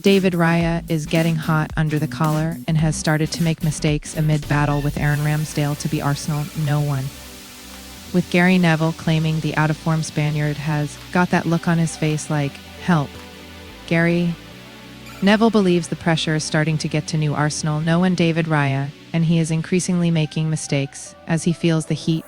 David Raya is getting hot under the collar and has started to make mistakes amid battle with Aaron Ramsdale to be Arsenal No. 1. With Gary Neville claiming the out-of-form Spaniard has got that look on his face like, help. Gary Neville believes the pressure is starting to get to new Arsenal No. 1 David Raya, and he is increasingly making mistakes as he feels the heat.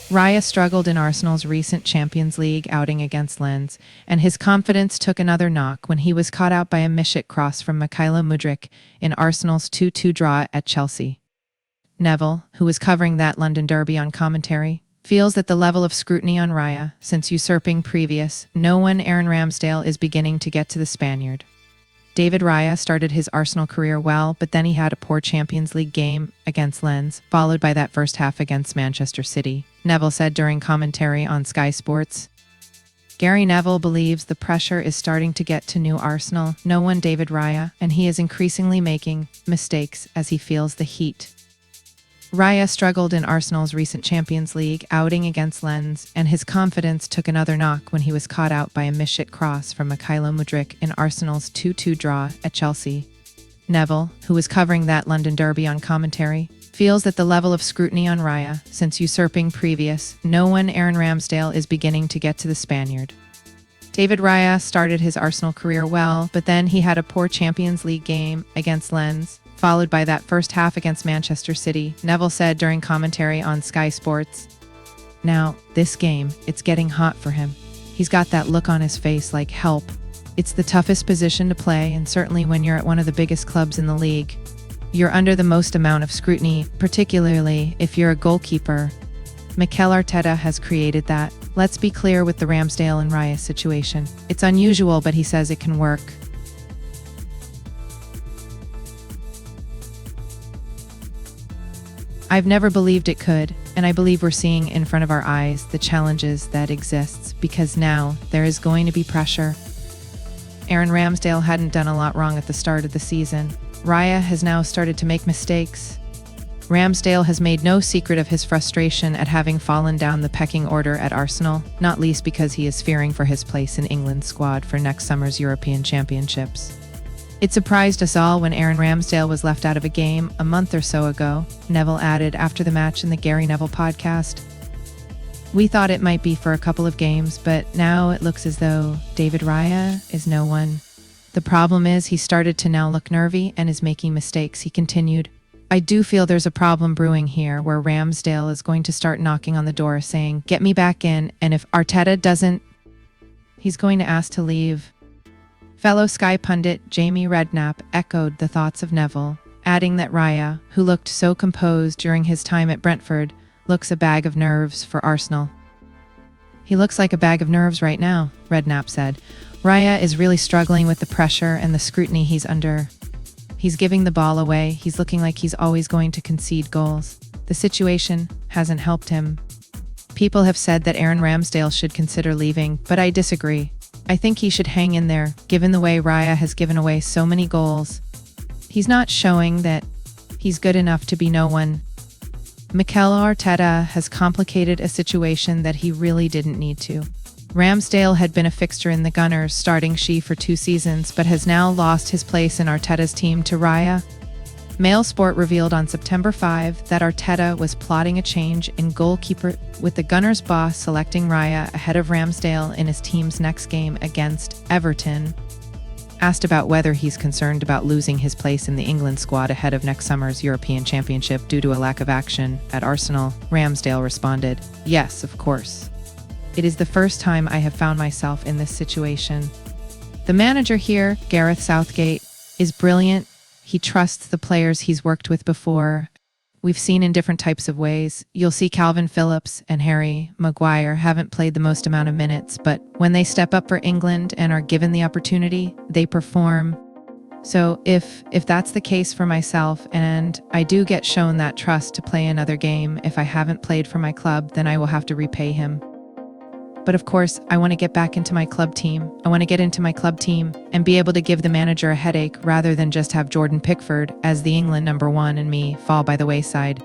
Raya struggled in Arsenal's recent Champions League outing against Lens, and his confidence took another knock when he was caught out by a mishit cross from Mykhailo Mudryk in Arsenal's 2-2 draw at Chelsea. Neville, who was covering that London derby on commentary, feels that the level of scrutiny on Raya, since usurping previous No. 1 Aaron Ramsdale, is beginning to get to the Spaniard. David Raya started his Arsenal career well, but then he had a poor Champions League game against Lens, followed by that first half against Manchester City, Neville said during commentary on Sky Sports. Gary Neville believes the pressure is starting to get to new Arsenal No. 1 David Raya, and he is increasingly making mistakes as he feels the heat. Raya struggled in Arsenal's recent Champions League outing against Lens, and his confidence took another knock when he was caught out by a mishit cross from Mykhailo Mudryk in Arsenal's 2-2 draw at Chelsea. Neville, who was covering that London derby on commentary, feels that the level of scrutiny on Raya, since usurping previous No. 1 Aaron Ramsdale, is beginning to get to the Spaniard. David Raya started his Arsenal career well, but then he had a poor Champions League game against Lens, followed by that first half against Manchester City, Neville said during commentary on Sky Sports. Now, this game, it's getting hot for him. He's got that look on his face like, help. It's the toughest position to play, and certainly when you're at one of the biggest clubs in the league, you're under the most amount of scrutiny, particularly if you're a goalkeeper. Mikel Arteta has created that. Let's be clear with the Ramsdale and Raya situation. It's unusual, but he says it can work. I've never believed it could, and I believe we're seeing in front of our eyes the challenges that exists, because now there is going to be pressure. Aaron Ramsdale hadn't done a lot wrong at the start of the season. Raya has now started to make mistakes. Ramsdale has made no secret of his frustration at having fallen down the pecking order at Arsenal, not least because he is fearing for his place in England's squad for next summer's European Championships. It surprised us all when Aaron Ramsdale was left out of a game a month or so ago, Neville added after the match in the Gary Neville podcast. We thought it might be for a couple of games, but now it looks as though David Raya is No. 1. The problem is he started to now look nervy and is making mistakes, he continued. I do feel there's a problem brewing here where Ramsdale is going to start knocking on the door saying, get me back in, and if Arteta doesn't, he's going to ask to leave. Fellow Sky pundit Jamie Redknapp echoed the thoughts of Neville, adding that Raya, who looked so composed during his time at Brentford, looks a bag of nerves for Arsenal. He looks like a bag of nerves right now, Redknapp said. Raya is really struggling with the pressure and the scrutiny he's under. He's giving the ball away, he's looking like he's always going to concede goals. The situation hasn't helped him. People have said that Aaron Ramsdale should consider leaving, but I disagree. I think he should hang in there, given the way Raya has given away so many goals. He's not showing that he's good enough to be No. 1. Mikel Arteta has complicated a situation that he really didn't need to. Ramsdale had been a fixture in the Gunners, starting for 2 seasons, but has now lost his place in Arteta's team to Raya. Mail Sport revealed on September 5 that Arteta was plotting a change in goalkeeper, with the Gunners' boss selecting Raya ahead of Ramsdale in his team's next game against Everton. Asked about whether he's concerned about losing his place in the England squad ahead of next summer's European Championship due to a lack of action at Arsenal, Ramsdale responded, "Yes, of course. It is the first time I have found myself in this situation. The manager here, Gareth Southgate, is brilliant. He trusts the players he's worked with before. We've seen in different types of ways. You'll see Calvin Phillips and Harry Maguire haven't played the most amount of minutes, but when they step up for England and are given the opportunity, they perform. So if that's the case for myself, and I do get shown that trust to play another game if I haven't played for my club, then I will have to repay him. But of course, I want to get back into my club team. I want to get into my club team and be able to give the manager a headache rather than just have Jordan Pickford as the England number 1 and me fall by the wayside."